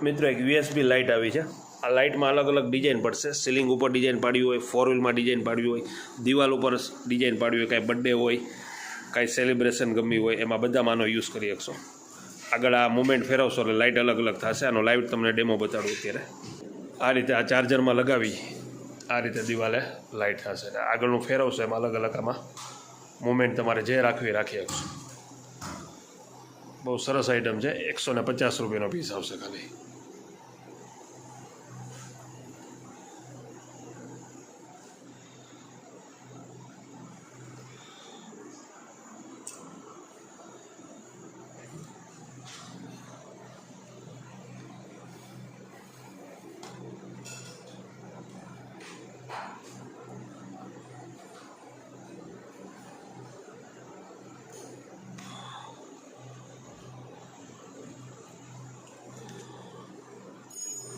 મિત્રો એક USB light આવી છે। આ લાઇટમાં અલગ અલગ ડિઝાઇન પડશે। સીલિંગ ઉપર ડિઝાઇન પાડવી હોય, 4 વ્હીલમાં ડિઝાઇન પાડવી હોય, દિવાલ ઉપર ડિઝાઇન પાડવી હોય, કાંઈ બર્થડે હોય, કાંઈ સેલિબ્રેશન ગમવી હોય, એમાં બધામાં આનો યુઝ કરી શકશો। આગળ આ મુવમેન્ટ ફેરવશો એટલે લાઇટ અલગ અલગ થશે। આનો લાઇટ તમને ડેમો બતાડું અત્યારે। આ રીતે આ ચાર્જરમાં લગાવી આ રીતે દિવાલે લાઇટ થશે। આગળનું ફેરવશો એમાં અલગ અલગ આમાં મુવમેન્ટ તમારે જે રાખવી રાખી શકશો। બહુ સરસ આઇટમ છે। 150 રૂપિયાનો પીસ આવશે ખાલી।